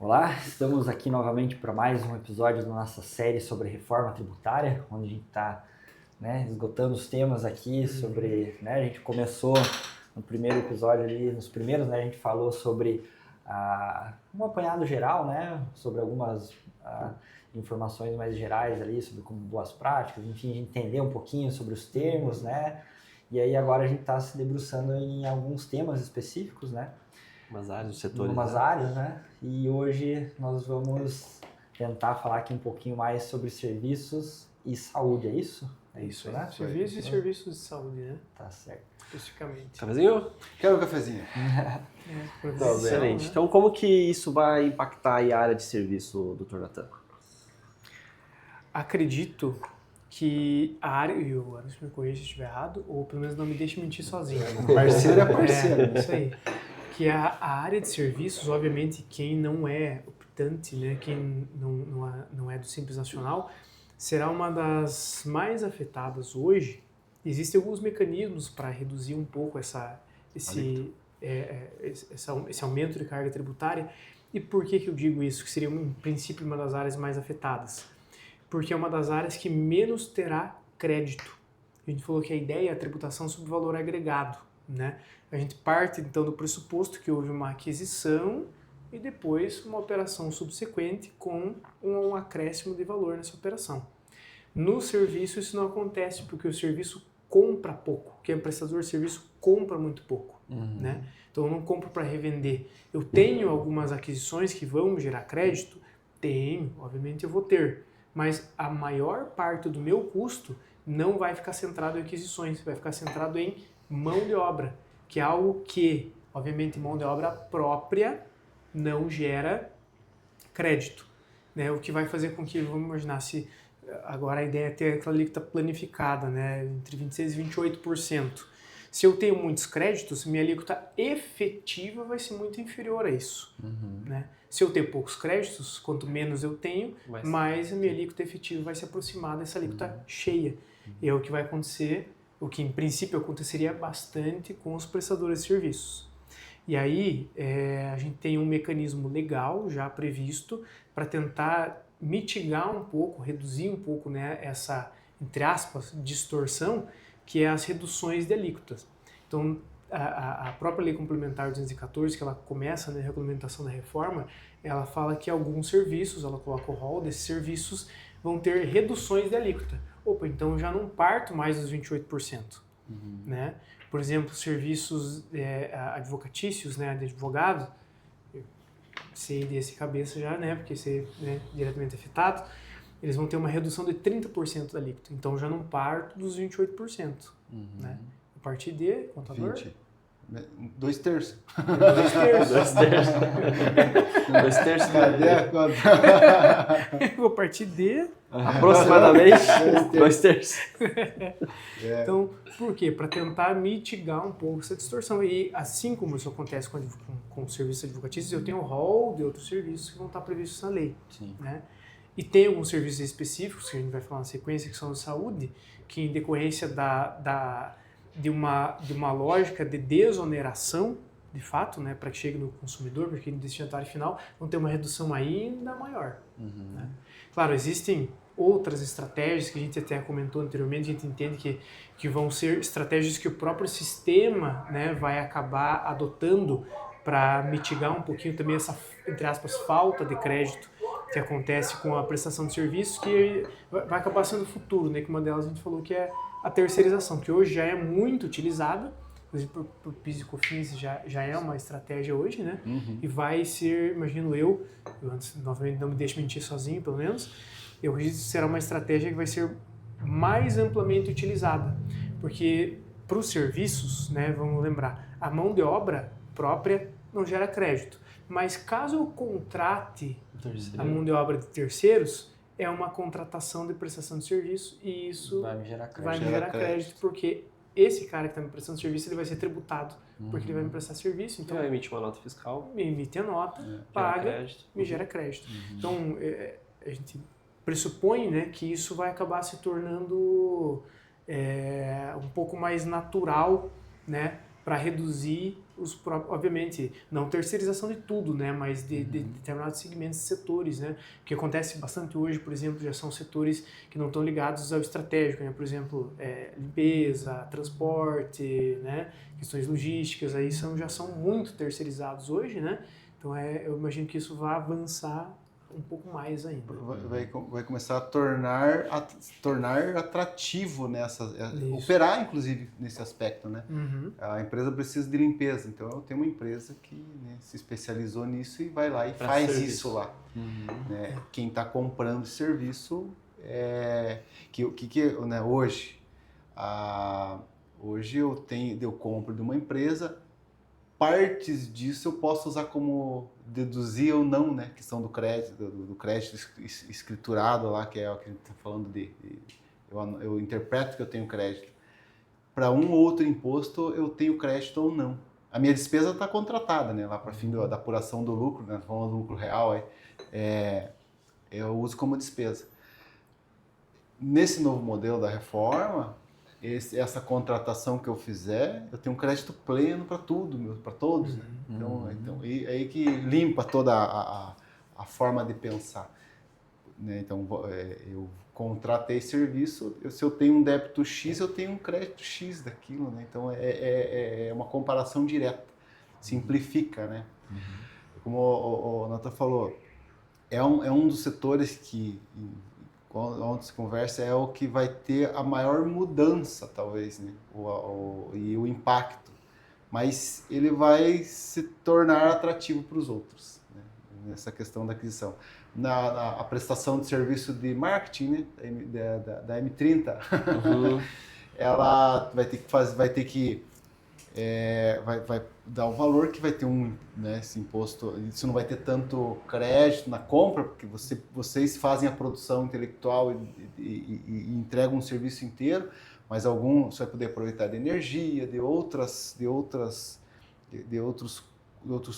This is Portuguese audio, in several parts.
Olá, estamos aqui novamente para mais um episódio da nossa série sobre reforma tributária, onde a gente está esgotando os temas aqui sobre, a gente começou no primeiro episódio ali, nos primeiros, a gente falou sobre um apanhado geral, sobre algumas informações mais gerais ali, sobre como boas práticas, enfim, a gente entender um pouquinho sobre os termos, e aí agora a gente está se debruçando em alguns temas específicos, Umas áreas, setores. Umas áreas, E hoje nós vamos tentar falar aqui um pouquinho mais sobre serviços e saúde, é isso? É isso, né? Serviços e serviços de saúde, né? Tá certo. Especificamente. Cafezinho? Quero um cafezinho. Excelente. Então, como que isso vai impactar a área de serviço, Dr. Natan? Acredito que a área, e o Anderson me corrija se estiver errado, ou pelo menos não me deixe mentir sozinho. Parceiro é parceiro. Isso aí. Que a área de serviços, obviamente, quem não é optante, quem não é do Simples Nacional, será uma das mais afetadas hoje. Existem alguns mecanismos para reduzir um pouco esse aumento de carga tributária. E por que eu digo isso? Que seria, em princípio, uma das áreas mais afetadas. Porque é uma das áreas que menos terá crédito. A gente falou que a ideia é a tributação sobre valor agregado, A gente parte, então, do pressuposto que houve uma aquisição e depois uma operação subsequente com um acréscimo de valor nessa operação. No serviço, isso não acontece, porque o serviço compra pouco, que o prestador de serviço compra muito pouco, Então, eu não compro para revender. Eu tenho algumas aquisições que vão gerar crédito? Tenho, obviamente eu vou ter. Mas a maior parte do meu custo não vai ficar centrado em aquisições, vai ficar centrado em mão de obra, que é algo que, obviamente, mão de obra própria não gera crédito, O que vai fazer com que, vamos imaginar, se agora a ideia é ter aquela alíquota planificada, entre 26% e 28%. Se eu tenho muitos créditos, minha alíquota efetiva vai ser muito inferior a isso, Se eu tenho poucos créditos, quanto menos eu tenho, mais a minha alíquota efetiva vai se aproximar dessa alíquota cheia. E é o que vai acontecer, o que em princípio aconteceria bastante com os prestadores de serviços. E aí a gente tem um mecanismo legal já previsto para tentar mitigar um pouco, reduzir um pouco essa, entre aspas, distorção, que é as reduções de alíquotas. Então, a própria Lei Complementar 214, que ela começa na regulamentação da reforma, ela fala que alguns serviços, ela coloca o rol desses serviços, vão ter reduções de alíquota. Opa, então eu já não parto mais dos 28%. Por exemplo, serviços advocatícios, de advogado, eu sei desse cabeça já, porque você é diretamente afetado, eles vão ter uma redução de 30% da alíquota. Então, eu já não parto dos 28%. A partir de, contador? 20. 2/3. 2/3. 2/3. Cadê a conta? Vou partir de... Aproximadamente 2/3. Então, por quê? Para tentar mitigar um pouco essa distorção. E assim como isso acontece com serviços advocatícios, eu tenho um rol de outros serviços que vão estar previstos na lei. Sim. E tem alguns serviços específicos, que a gente vai falar na sequência, que são de saúde, que em decorrência de uma lógica de desoneração, de fato, para que chegue no consumidor, porque no destinatário final vão ter uma redução ainda maior. Claro, existem outras estratégias que a gente até comentou anteriormente, a gente entende que vão ser estratégias que o próprio sistema vai acabar adotando para mitigar um pouquinho também essa, entre aspas, falta de crédito que acontece com a prestação de serviços, que vai acabar sendo o futuro, que uma delas a gente falou que é a terceirização, que hoje já é muito utilizada, inclusive por PIS e COFINS já é uma estratégia hoje, E vai ser, imagino eu antes, novamente não me deixe mentir sozinho, pelo menos, eu acredito que será uma estratégia que vai ser mais amplamente utilizada, porque para os serviços, vamos lembrar, a mão de obra própria não gera crédito, mas caso eu contrate a mão de obra de terceiros, é uma contratação de prestação de serviço e isso vai me gerar crédito, porque esse cara que está me prestando serviço, ele vai ser tributado, porque ele vai me prestar serviço. Então, ele emite uma nota fiscal. Me emite a nota, paga, me gera crédito. Então, a gente pressupõe que isso vai acabar se tornando um pouco mais natural para reduzir os próprios, obviamente, não terceirização de tudo, né, mas de determinados segmentos e setores, né, o que acontece bastante hoje, por exemplo, já são setores que não estão ligados ao estratégico, né, por exemplo, limpeza, transporte, né, questões logísticas, aí já são muito terceirizados hoje, né, então eu imagino que isso vai avançar um pouco mais ainda. Vai começar a tornar atrativo operar, inclusive, nesse aspecto, né? A empresa precisa de limpeza, então eu tenho uma empresa que, né, se especializou nisso e vai lá e faz serviço. Isso lá. Né? Quem está comprando serviço, né, hoje eu compro de uma empresa, partes disso eu posso usar como deduzir ou não, né? Questão do crédito, do crédito escriturado lá, que é o que a gente está falando eu interpreto que eu tenho crédito. Para um ou outro imposto eu tenho crédito ou não. A minha despesa está contratada, né? Lá para fim da apuração do lucro, né? Falando do lucro real, eu uso como despesa. Nesse novo modelo da reforma, essa contratação que eu fizer, eu tenho um crédito pleno para tudo, para todos. Né? Então, aí que limpa toda a forma de pensar. Né? Então, eu contratei serviço, se eu tenho um débito X, eu tenho um crédito X daquilo. Né? Então, é uma comparação direta, simplifica. Né? Como o Nathan falou, é um dos setores que... onde se conversa é o que vai ter a maior mudança, talvez, né? E o impacto. Mas ele vai se tornar atrativo para os outros, né? Nessa questão da aquisição. A prestação de serviço de marketing, né? Da M30, ela vai ter que vai dar um valor que vai ter né, esse imposto, isso não vai ter tanto crédito na compra, porque vocês fazem a produção intelectual e entregam um serviço inteiro, mas você vai poder aproveitar de energia, de outros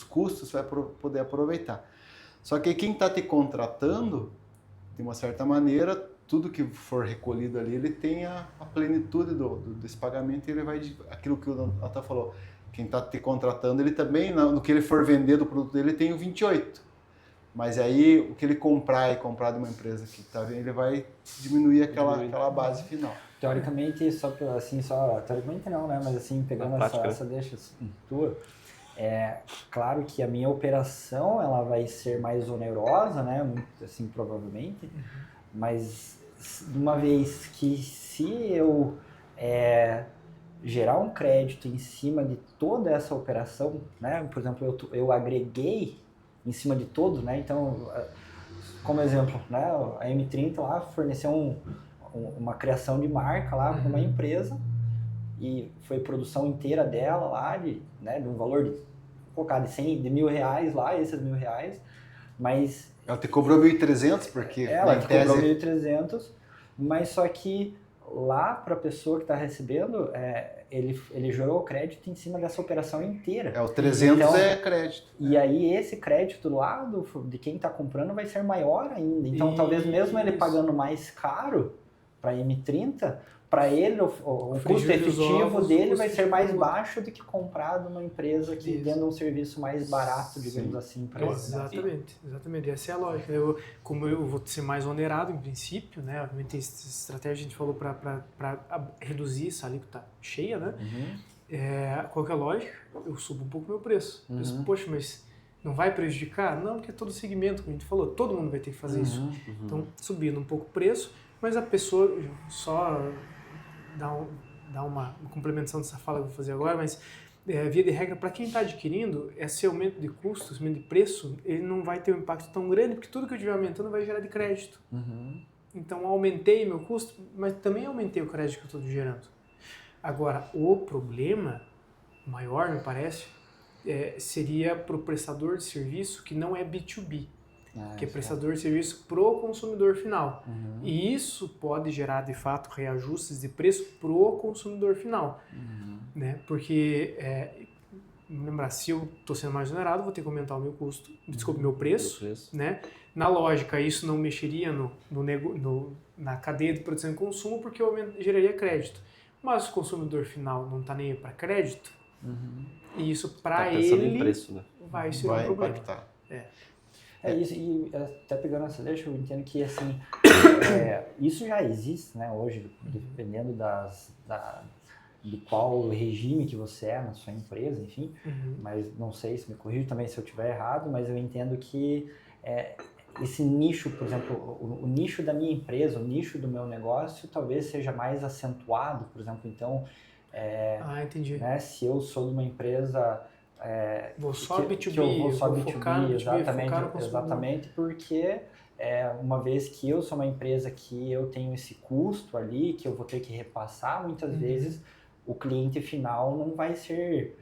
custos, vai poder aproveitar. Só que quem está te contratando, de uma certa maneira, tudo que for recolhido ali, ele tem a plenitude desse pagamento, e ele vai, aquilo que o Nathan falou, quem está te contratando, ele também, no que ele for vender do produto dele, tem o 28. Mas aí, o que ele comprar de uma empresa que está vendo, ele vai diminuir aquela base final. Teoricamente, teoricamente não, né? Mas assim, pegando essa deixa tua, claro que a minha operação, ela vai ser mais onerosa, né? Muito, assim, provavelmente. Mas uma vez que se eu gerar um crédito em cima de toda essa operação, né? Por exemplo, eu agreguei em cima de todos, né? Então, como exemplo, né? A M30 lá forneceu uma criação de marca lá para uma empresa e foi produção inteira dela lá de um valor de R$1.000 lá, esses R$1.000, mas ela te cobrou 1.300 porque ela te cobrou 1.300, mas só que lá para a pessoa que está recebendo, ele gerou o crédito em cima dessa operação inteira. O 300 então, é crédito. E aí esse crédito do lado de quem está comprando vai ser maior ainda. Então talvez mesmo ele pagando mais caro para a M30, para ele o custo efetivo dele vai ser mais baixo do que comprar de uma empresa que venda um serviço mais barato, digamos assim, para ele. Exatamente. Essa é a lógica. Como eu vou ser mais onerado em princípio, né? Obviamente essa estratégia a gente falou para reduzir essa alíquota cheia, né? Qual que é a lógica? Eu subo um pouco o meu preço. Penso, poxa, mas não vai prejudicar? Não, porque todo segmento, como a gente falou, todo mundo vai ter que fazer isso. Então, subindo um pouco o preço, mas a pessoa só dar uma complementação dessa fala que eu vou fazer agora, mas via de regra, para quem está adquirindo, esse aumento de custos, aumento de preço, ele não vai ter um impacto tão grande, porque tudo que eu estiver aumentando vai gerar de crédito. Então, aumentei meu custo, mas também aumentei o crédito que eu estou gerando. Agora, o problema maior, me parece, seria para o prestador de serviço que não é B2B. Que é prestador de serviço pro consumidor final. E isso pode gerar, de fato, reajustes de preço pro consumidor final. Né? Porque, lembrar, se eu estou sendo mais onerado, vou ter que aumentar o meu custo, meu preço. Né? Na lógica, isso não mexeria na cadeia de produção e consumo, porque eu geraria crédito. Mas o consumidor final não está nem aí para crédito, E isso Tá para pensando em ele preço, né? vai ser um Vai problema. impactar. É isso, e até pegando essa deixa, eu entendo que assim, isso já existe, né, hoje, dependendo de qual regime que você é na sua empresa, enfim, mas não sei, se me corrija também se eu estiver errado, mas eu entendo que esse nicho, por exemplo, o nicho da minha empresa, o nicho do meu negócio, talvez seja mais acentuado, por exemplo, então, Entendi. né, se eu sou de uma empresa Vou só B2B, que eu vou só vou B2B, focar no B2B, exatamente, focar no consumidor. exatamente, porque uma vez que eu sou uma empresa que eu tenho esse custo ali, que eu vou ter que repassar, muitas vezes o cliente final não vai ser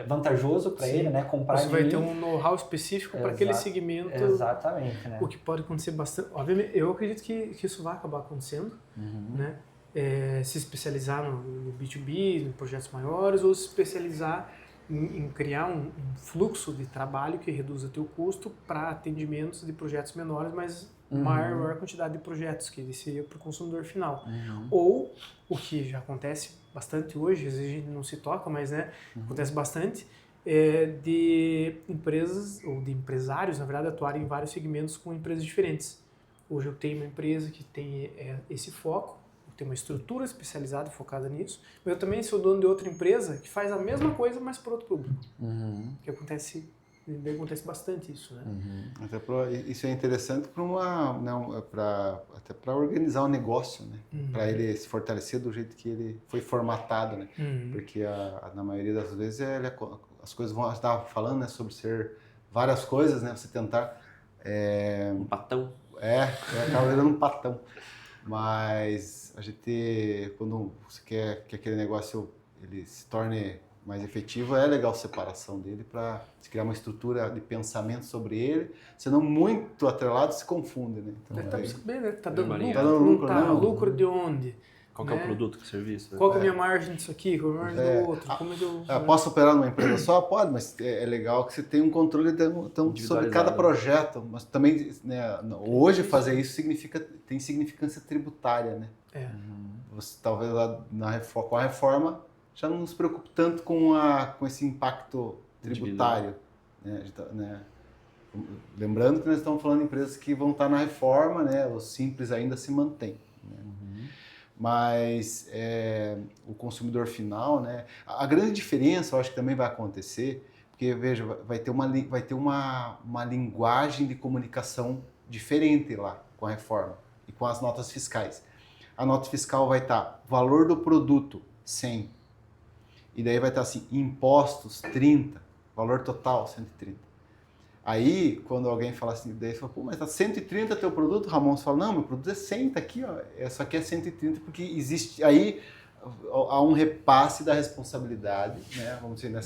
vantajoso para ele, né, comprar Você de vai mim. ter um know-how específico para aquele segmento. Exatamente, né? O que pode acontecer bastante. Obviamente, eu acredito que isso vai acabar acontecendo, né? Se especializar no B2B, em projetos maiores, ou se especializar em criar um fluxo de trabalho que reduza teu custo para atendimentos de projetos menores, mas maior quantidade de projetos, que ele seria para o consumidor final. Ou, o que já acontece bastante hoje, às vezes a gente não se toca, mas né, acontece bastante, de empresas, ou de empresários, na verdade, atuarem em vários segmentos com empresas diferentes. Hoje eu tenho uma empresa que tem esse foco, tem uma estrutura especializada focada nisso, mas eu também sou dono de outra empresa que faz a mesma coisa, mas para outro público. Que acontece bastante isso, né? Até isso é interessante até para organizar o negócio, né? Para ele se fortalecer do jeito que ele foi formatado, né? Porque na maioria das vezes as coisas vão estar falando, né, sobre ser várias coisas, né? Você tentar Um patão. acaba virando um patão. Mas a gente, quando você quer que aquele negócio ele se torne mais efetivo, é legal a separação dele para se criar uma estrutura de pensamento sobre ele, senão muito atrelado se confunde, né? Então, Tá dando Maria. lucro, Tá dando lucro, não. lucro de onde? Qual que é o produto, que serviço? Né? Qual que é a minha margem disso aqui? Qual é a margem do outro? Como é que eu... Posso operar numa empresa só? Pode, mas é legal que você tenha um controle sobre cada projeto. Mas também, né, hoje fazer isso tem significância tributária, né? Você talvez lá com a reforma já não se preocupe tanto com esse impacto tributário. Né? Lembrando que nós estamos falando de empresas que vão estar na reforma, né? O simples ainda se mantém. Né? Mas o consumidor final, né? A grande diferença, eu acho que também vai acontecer, porque, veja, vai ter uma linguagem de comunicação diferente lá com a reforma e com as notas fiscais. A nota fiscal vai estar valor do produto, 100. E daí vai estar assim, impostos, 30. Valor total, 130. Aí, quando alguém fala assim, daí você fala, pô, mas tá 130 teu produto, Ramon? Você fala, não, meu produto é 100, tá aqui, ó. Essa aqui é 130, porque existe, aí há um repasse da responsabilidade, né? Vamos dizer,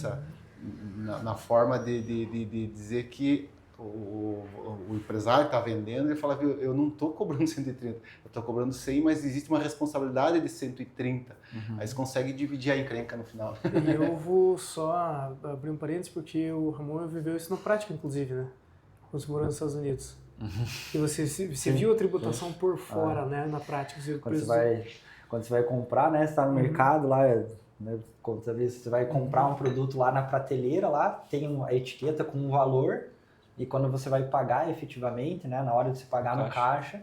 na forma de dizer que o empresário está vendendo, ele fala, eu não estou cobrando 130, eu estou cobrando 100, mas existe uma responsabilidade de 130. Aí você consegue dividir a encrenca no final. E eu vou só abrir um parênteses, porque o Ramon viveu isso na prática, inclusive, né? Quando você morou nos Estados Unidos. E você viu a tributação por fora, né? Na prática. Quando você vai comprar, né? Você está no mercado lá, né, quando você vai comprar um produto lá na prateleira, lá tem a etiqueta com um valor, e quando você vai pagar efetivamente, né, na hora de você pagar no caixa,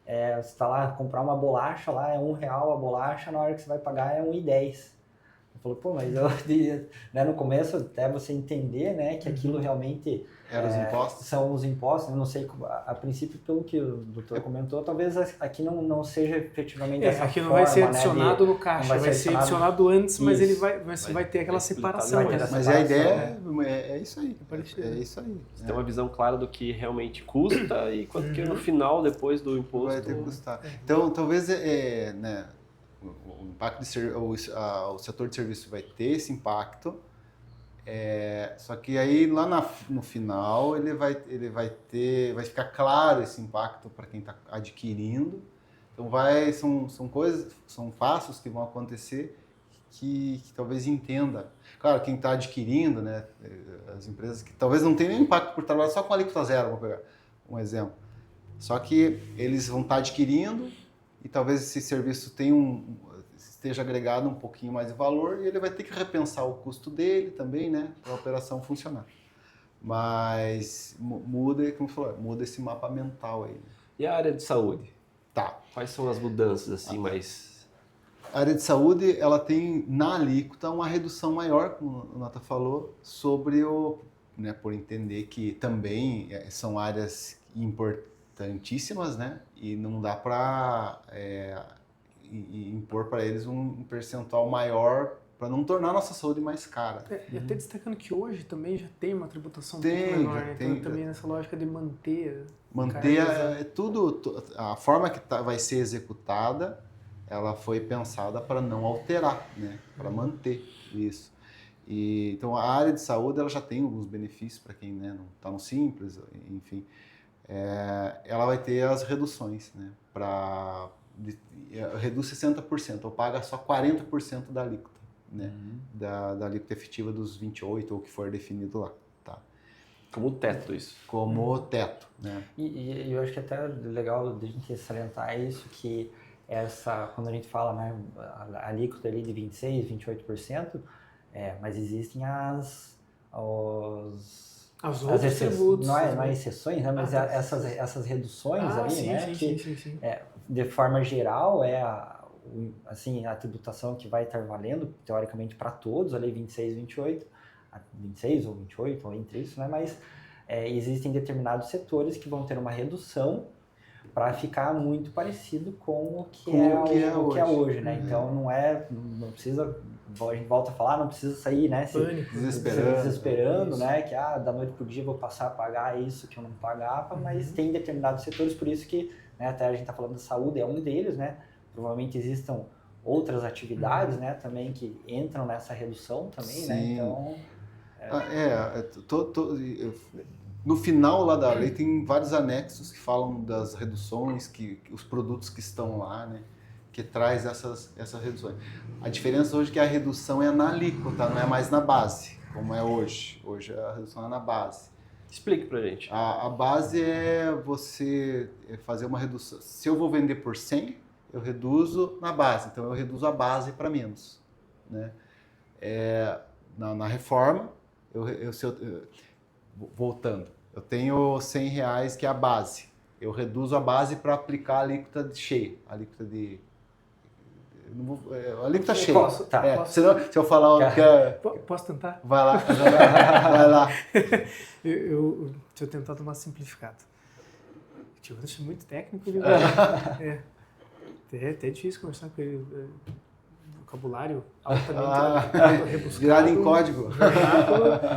você está lá, comprar uma bolacha lá, é R$1 a bolacha, na hora que você vai pagar é R$1,10. Eu falo, pô, mas né, no começo até você entender, né, que aquilo realmente Eram os impostos? São os impostos, eu não sei, a princípio, pelo que o doutor comentou, talvez aqui não seja efetivamente dessa aqui forma. Não vai ser adicionado, né, no caixa, vai ser adicionado antes, mas você vai ter aquela separação. Mas a ideia é isso aí. É isso aí. Você tem uma visão clara do que realmente custa e quanto que no final, depois do imposto... Vai ter que custar. Então, talvez né, o impacto o setor de serviço vai ter esse impacto, só que aí lá no final ele vai ficar claro esse impacto para quem está adquirindo. Então são passos que vão acontecer que talvez entenda. Claro, quem está adquirindo, né, as empresas que talvez não tenham nenhum impacto por trabalhar só com alíquota zero, vou pegar um exemplo. Só que eles vão estar adquirindo e talvez esse serviço tenha esteja agregado um pouquinho mais de valor e ele vai ter que repensar o custo dele também, né, para a operação funcionar. Mas muda, como falou, muda esse mapa mental aí. E a área de saúde? Tá. Quais são as mudanças assim mais... A área de saúde, ela tem na alíquota uma redução maior, como o Nata falou, sobre né, por entender que também são áreas importantíssimas, né, e não dá para impor para eles um percentual maior para não tornar a nossa saúde mais cara. E até destacando que hoje também já tem uma tributação Tem, um pouco menor, já né? tem. Então também nessa lógica de manter tudo, a forma que vai ser executada, ela foi pensada para não alterar, né, para manter isso. E, então a área de saúde ela já tem alguns benefícios para quem, né, não está no Simples, enfim. Ela vai ter as reduções, né, reduz 60%, ou paga só 40% da alíquota, né, da alíquota efetiva dos 28 ou o que for definido lá, tá? Como teto isso. Como teto, né? E eu acho que até legal de a gente salientar isso, que quando a gente fala, né, a alíquota ali de 26%, 28%, mas existem as outros tributos. Não é exceções, né, mas essas reduções ali, sim, né, sim. De forma geral assim, a tributação que vai estar valendo, teoricamente, para todos, ali 26, 28, 26 ou 28, ou entre isso, né, mas existem determinados setores que vão ter uma redução para ficar muito parecido com o que é hoje, né? Então não precisa, a gente volta a falar, não precisa sair, né? Desesperando, né? Que da noite pro dia vou passar a pagar isso que eu não pagava, mas tem determinados setores, por isso que, né, até a gente está falando da saúde, é um deles, né? Provavelmente existam outras atividades, né? Também que entram nessa redução também, Sim. né? Então... No final lá da lei tem vários anexos que falam das reduções, os produtos que estão lá, né, que traz essas reduções. A diferença hoje é que a redução é na alíquota, não é mais na base, como é hoje. Hoje a redução é na base. Explique pra gente. A base é você fazer uma redução. Se eu vou vender por 100, eu reduzo na base, então eu reduzo a base para menos, né? Na reforma, voltando, eu tenho R$100 que é a base. Eu reduzo a base para aplicar a alíquota cheia. A alíquota de... alíquota cheia. Posso? Se eu falar... Posso tentar? Vai lá. Vai lá. Deixa eu tentar tomar simplificado. Tipo, eu sou muito técnico. É até difícil conversar com ele. Vocabulário altamente rebuscado. Virado em código.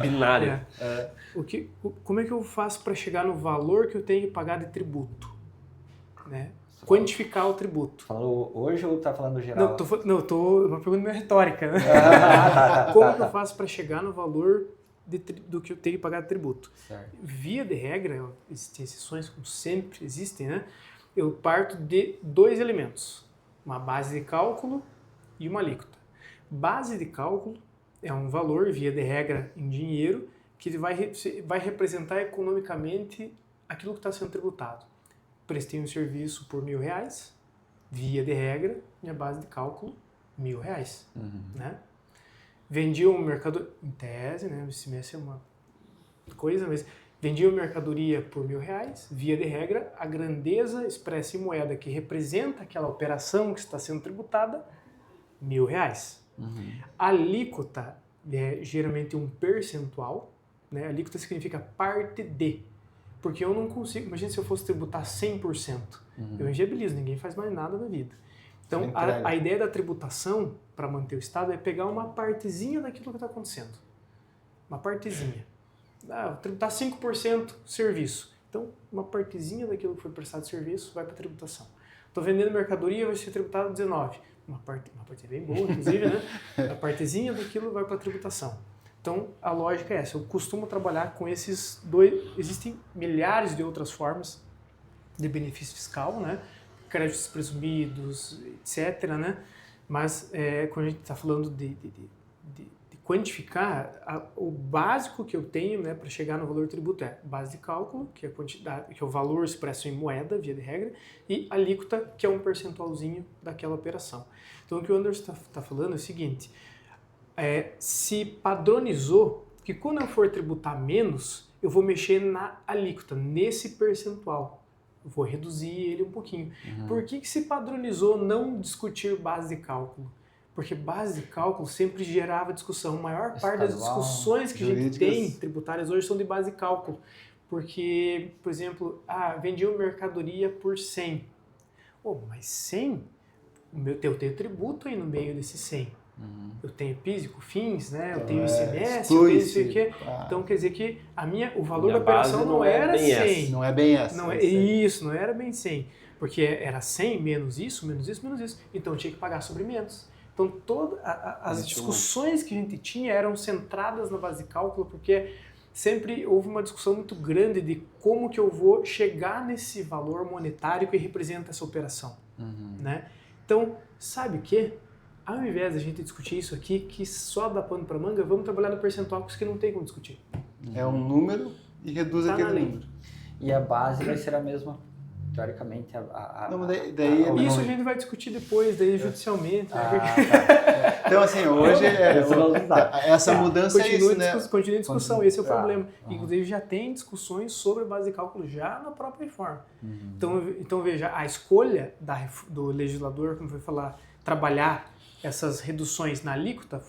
Binário. Como é que eu faço para chegar no valor que eu tenho que pagar de tributo? Né? Quantificar o tributo. Falando hoje ou tá falando geral? Uma pergunta meio retórica. Né? Como que eu faço para chegar no valor do que eu tenho que pagar de tributo? Certo. Via de regra, existem exceções, como sempre existem, né? Eu parto de 2 elementos. Uma base de cálculo e uma alíquota. Base de cálculo é um valor, via de regra, em dinheiro, que vai representar economicamente aquilo que está sendo tributado. Prestei um serviço por R$1.000, via de regra, minha base de cálculo, R$1.000. Né? Vendi uma mercadoria, em tese, né, esse mês é uma coisa, mas vendi uma mercadoria por R$1.000, via de regra, a grandeza expressa em moeda que representa aquela operação que está sendo tributada, R$1.000. A alíquota é geralmente um percentual, né? A alíquota significa parte de, porque eu não consigo, imagina se eu fosse tributar 100%, eu inviabilizo, ninguém faz mais nada na vida. Então a ideia da tributação para manter o Estado é pegar uma partezinha daquilo que está acontecendo, uma partezinha. Vou tributar 5% serviço, então uma partezinha daquilo que foi prestado de serviço vai para a tributação. Estou vendendo mercadoria, vai ser tributado 19%. Uma parte bem boa, inclusive, né? A partezinha daquilo vai para a tributação. Então, a lógica é essa. Eu costumo trabalhar com esses dois... Existem milhares de outras formas de benefício fiscal, né? Créditos presumidos, etc., né? Mas, quando a gente está falando de quantificar, o básico que eu tenho, né, para chegar no valor tributo é base de cálculo, que é a quantidade, que é o valor expresso em moeda, via de regra, e alíquota, que é um percentualzinho daquela operação. Então, o que o Anderson está falando é o seguinte, se padronizou que quando eu for tributar menos, eu vou mexer na alíquota, nesse percentual. Eu vou reduzir ele um pouquinho. Por que se padronizou não discutir base de cálculo? Porque base de cálculo sempre gerava discussão. A maior parte das discussões que a gente tem tributárias hoje são de base de cálculo. Porque, por exemplo, vendi uma mercadoria por 100. Mas 100? Eu tenho tributo aí no meio desse 100. Eu tenho PIS e COFINS, né? Eu tenho ICMS, eu tenho não sei o quê. Então quer dizer que o valor da operação não era 100. Não é bem essa. Isso, não era bem 100. Porque era 100 menos isso, menos isso, menos isso. Então eu tinha que pagar sobre menos. Então todas as discussões que a gente tinha eram centradas na base de cálculo, porque sempre houve uma discussão muito grande de como que eu vou chegar nesse valor monetário que representa essa operação. Né? Então, sabe o quê? Ao invés de a gente discutir isso aqui, que só dá pano para manga, vamos trabalhar no percentual que não tem como discutir. É um número e reduz aquele número. E a base vai ser a mesma, teoricamente. Isso a gente vai discutir depois, daí judicialmente. Então, assim, hoje essa mudança é isso, né? Continua em discussão, esse é o problema. Inclusive, já tem discussões sobre base de cálculo já na própria reforma. Então, veja, a escolha do legislador, como foi falar, trabalhar essas reduções na alíquota,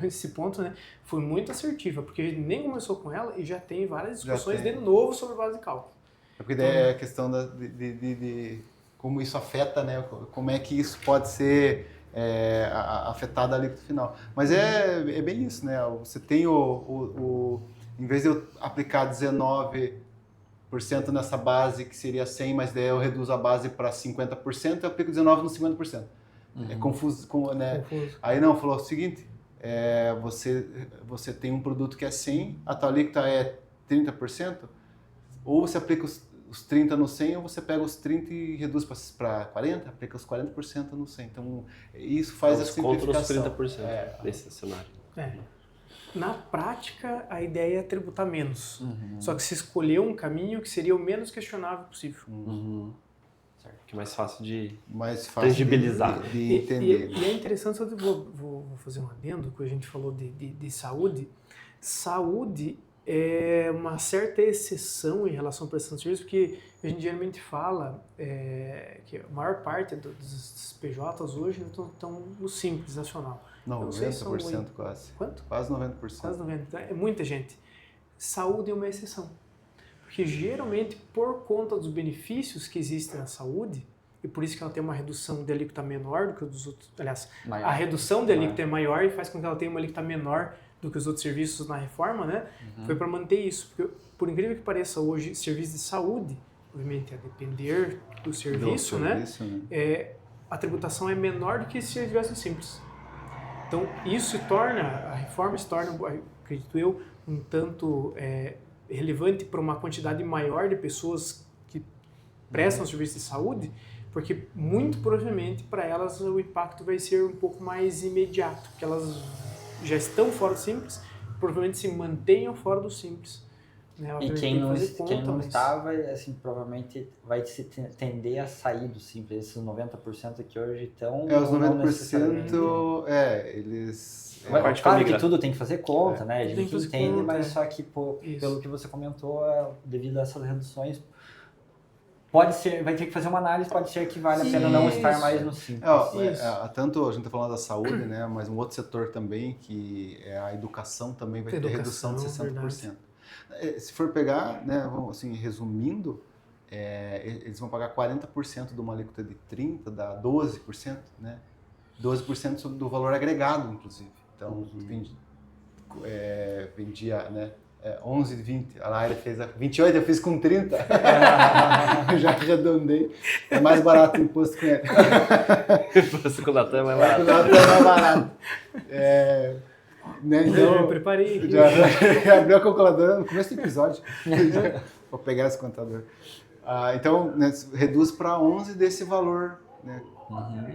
esse ponto, né, foi muito assertiva, porque a gente nem começou com ela e já tem várias discussões de novo sobre base de cálculo. Porque daí é a questão de como isso afeta, né, como é que isso pode ser afetado a alíquota final. Mas é bem isso, né, você tem em vez de eu aplicar 19% nessa base, que seria 100, mas daí eu reduzo a base para 50%, eu aplico 19% no 50%. É confuso, né? Confuso. Aí não, falou o seguinte, você tem um produto que é 100, a tua alíquota é 30%, ou você aplica os 30 no 100, ou você pega os 30 e reduz para 40, aplica os 40% no 100. Então, isso faz a simplificação. Os 30% nesse cenário. Na prática, a ideia é tributar menos. Só que se escolheu um caminho que seria o menos questionável possível. Que é mais fácil de tangibilizar. De entender. E é interessante, eu vou fazer um adendo, que a gente falou de saúde. Saúde é uma certa exceção em relação à prestação de serviço, porque a gente geralmente fala que a maior parte dos PJs hoje estão no Simples Nacional. 90% quase. Quanto? Quase 90%. Quase 90%. Então, é muita gente. Saúde é uma exceção. Porque geralmente, por conta dos benefícios que existem na saúde, e por isso que ela tem uma redução de alíquota menor do que os dos outros, aliás, a redução de alíquota é maior e faz com que ela tenha uma alíquota menor do que os outros serviços na reforma, né? Foi para manter isso. Porque, por incrível que pareça, hoje, serviço de saúde, obviamente, a depender do serviço, né? A tributação é menor do que se tivesse simples. Então, isso a reforma se torna, acredito eu, um tanto relevante para uma quantidade maior de pessoas que prestam serviço de saúde, porque muito provavelmente para elas o impacto vai ser um pouco mais imediato, porque elas já estão fora do Simples, provavelmente se mantenham fora do Simples. Né? E quem não estava, assim, provavelmente vai se tender a sair do Simples. Esses 90% aqui hoje estão... Os 90%, eles... Claro que tudo tem que fazer conta, né? A gente entende, mas só que, pelo que você comentou, devido a essas reduções, pode ser, vai ter que fazer uma análise, pode ser que vale a pena não estar mais no Simples. Tanto a gente está falando da saúde, né? Mas um outro setor também, que é a educação, também vai ter redução de 60%. Verdade. Se for pegar, né, assim, resumindo, eles vão pagar 40% de uma alíquota de 30%, dá 12%, né? 12% do valor agregado, inclusive. Então, vendia, né, 11, 20, a Laila fez 28, eu fiz com 30. Eu já arredondei. É mais barato o imposto com ele. O imposto com o Natan é mais barato. O Natan é mais barato. Né, então, eu preparei aqui. Já abriu a calculadora no começo do episódio. Vou pegar esse contador. Então, né, reduz para 11 desse valor, né,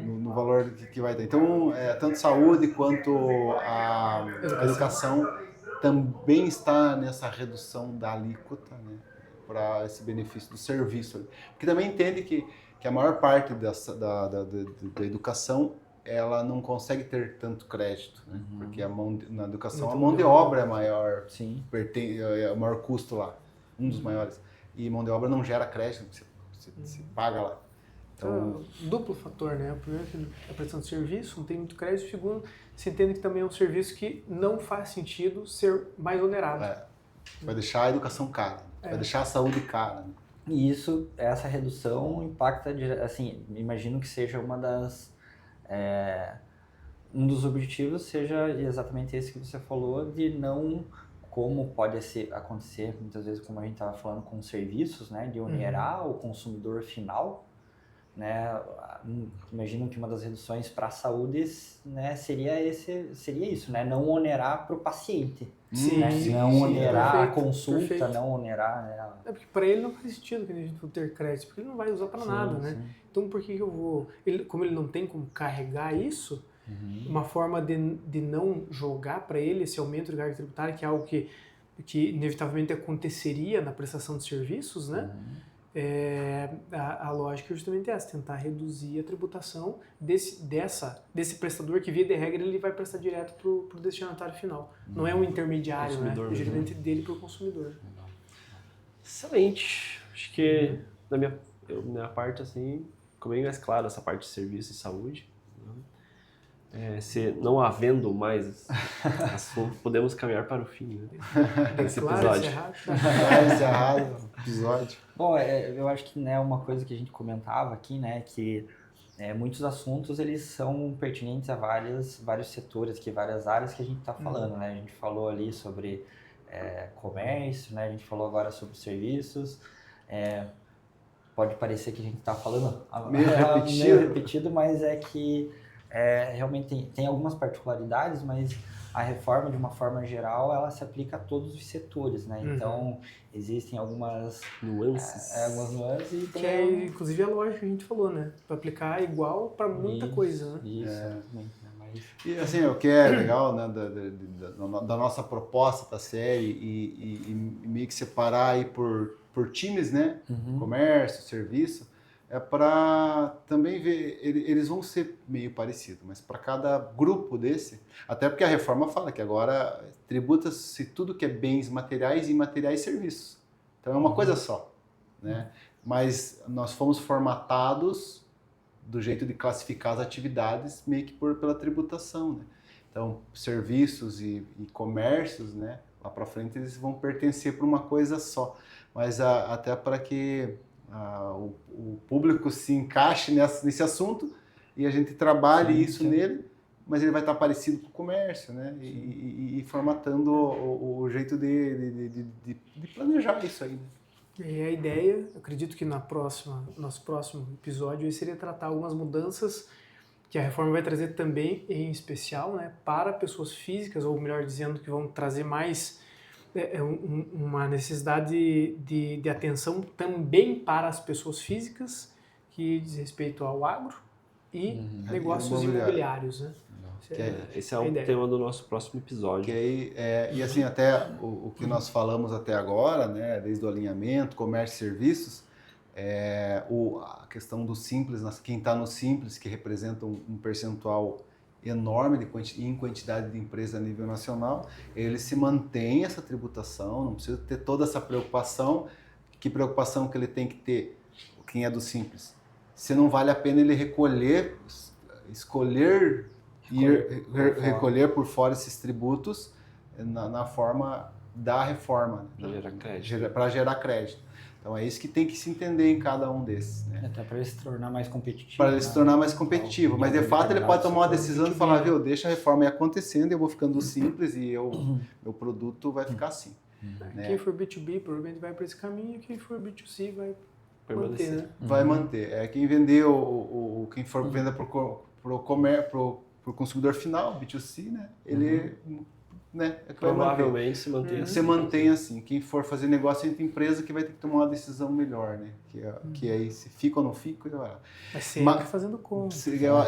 no valor que vai ter. Então, tanto saúde quanto a educação também está nessa redução da alíquota, né, para esse benefício do serviço. Porque também entende que a maior parte da educação ela não consegue ter tanto crédito, né? Porque na educação a mão de obra é maior, é o maior custo lá, um dos maiores. E mão de obra não gera crédito, você paga lá. Então, duplo fator, né? O primeiro que é a prestação de serviço, não tem muito crédito. O segundo, você entende que também é um serviço que não faz sentido ser mais onerado. Vai deixar a educação cara, vai deixar a saúde cara. Né? E essa redução impacta, assim, imagino que seja um dos objetivos seja exatamente esse que você falou, de não, como pode acontecer muitas vezes, como a gente estava falando com serviços, né, de onerar o consumidor final, né, imagino que uma das reduções para a saúde, né, seria isso, né, não onerar para o paciente. Não onerar a consulta, não onerar... Né? Porque para ele não faz sentido que a gente for ter crédito, porque ele não vai usar para nada, né? Sim. Então por que eu vou... como ele não tem como carregar isso, uma forma de não jogar para ele esse aumento de carga tributária, que é algo que inevitavelmente aconteceria na prestação de serviços, né? A lógica é justamente essa, tentar reduzir a tributação desse prestador que, via de regra, ele vai prestar direto para o destinatário final. Não é um intermediário, né? É geralmente dele para o consumidor. Excelente. Acho que da minha parte, assim, ficou bem mais claro essa parte de serviço e saúde. Se não havendo mais assunto, podemos caminhar para o fim, né? Desse episódio. Encerrado o episódio. Bom, eu acho que, né, uma coisa que a gente comentava aqui, né, que muitos assuntos eles são pertinentes a vários setores, várias áreas que a gente está falando, né? A gente falou ali sobre comércio, né? A gente falou agora sobre serviços. Pode parecer que a gente está falando meio repetido, mas é que realmente tem algumas particularidades, mas a reforma, de uma forma geral, ela se aplica a todos os setores, né? Então, existem algumas nuances. E que é, inclusive, a lógica que a gente falou, né? Para aplicar igual para muita coisa, né? Isso, exatamente. E, assim, o que é legal, né, da nossa proposta da série e meio que separar aí por times, né? Comércio, serviço, para também ver, eles vão ser meio parecidos, mas para cada grupo desse, até porque a reforma fala que agora tributa-se tudo que é bens materiais e imateriais serviços. Então é uma coisa só, né? Mas nós fomos formatados do jeito de classificar as atividades meio que pela tributação, né? Então serviços e comércios, né? Lá para frente eles vão pertencer para uma coisa só, mas até para que o público se encaixe nesse assunto e a gente trabalhe isso nele, mas ele vai estar parecido com o comércio, né? E formatando o jeito de planejar isso aí. Né? E a ideia, eu acredito que nosso próximo episódio seria tratar algumas mudanças que a reforma vai trazer também, em especial, né, para pessoas físicas, ou melhor dizendo, que vão trazer mais uma necessidade de atenção também para as pessoas físicas, que diz respeito ao agro e negócios imobiliários, né? Esse é o tema do nosso próximo episódio. E assim, até o que nós falamos até agora, né, desde o alinhamento, comércio e serviços, a questão do simples, quem está no simples, que representa um percentual enorme em quantidade de empresas a nível nacional, ele se mantém essa tributação, não precisa ter toda essa preocupação. Que preocupação que ele tem que ter, quem é do simples? Se não vale a pena ele recolher por fora esses tributos na forma da reforma, para gerar crédito. Então é isso que tem que se entender em cada um desses. Né? Até para ele se tornar mais competitivo. Para ele se tornar mais competitivo. Mas de fato ele pode tomar uma decisão de falar, viu, deixa a reforma ir acontecendo, eu vou ficando simples e meu produto vai ficar assim. Né? Quem for B2B provavelmente vai para esse caminho, quem for B2C vai manter. Né? Vai manter. Quem vender, quem for venda para o consumidor final, B2C, né? Ele né? É que vai manter. Provavelmente se mantém assim. Você mantém assim. Quem for fazer negócio entre empresa que vai ter que tomar uma decisão melhor, né? Que aí se fica ou não fica, Mas sempre fazendo conta.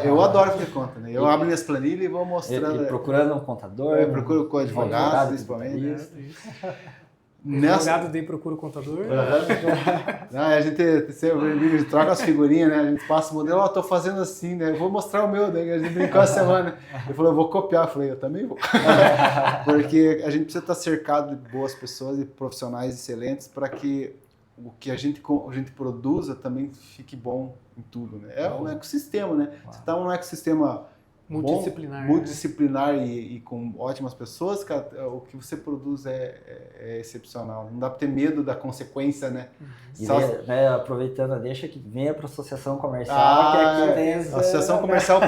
eu adoro fazer conta, né? Eu abro minhas planilhas e vou mostrando. E procurando um contador. Eu procuro com advogado, principalmente. Advogado, daí procura o contador. Não, a gente sempre troca as figurinhas, né? A gente passa o modelo, tô fazendo assim, né? Eu vou mostrar o meu, daí a gente brincou a semana. Ele falou, eu vou copiar. Eu falei, eu também vou. Porque a gente precisa estar cercado de boas pessoas e profissionais excelentes para que o que a gente produza também fique bom em tudo, né? É um ecossistema, né? Você está num ecossistema multidisciplinar. Multidisciplinar e com ótimas pessoas, cara, o que você produz é excepcional. Não dá para ter medo da consequência, né? E aproveitando, deixa que venha para a associação comercial, que aqui a associação comercial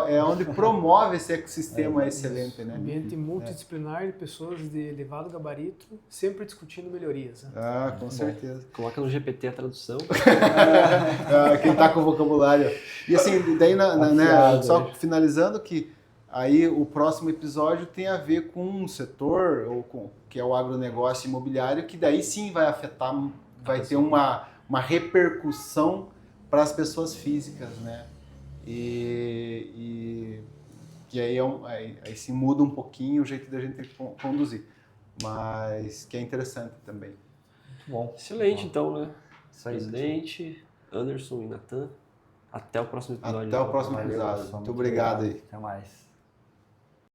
é onde promove esse ecossistema excelente, né? Ambiente multidisciplinar de pessoas de elevado gabarito, sempre discutindo melhorias. Né? Com certeza. Coloca no GPT a tradução. Quem tá com vocabulário. E assim, daí só finalizando que aí o próximo episódio tem a ver com um setor, que é o agronegócio imobiliário, que daí sim vai afetar, vai ter uma repercussão para as pessoas físicas, né? E aí sim muda um pouquinho o jeito da gente conduzir, mas que é interessante também. Muito bom. Excelente, então, né? Isso aí, Presidente, Anderson e Natan. Até o próximo episódio. Até o próximo episódio. Muito obrigado aí. Até mais.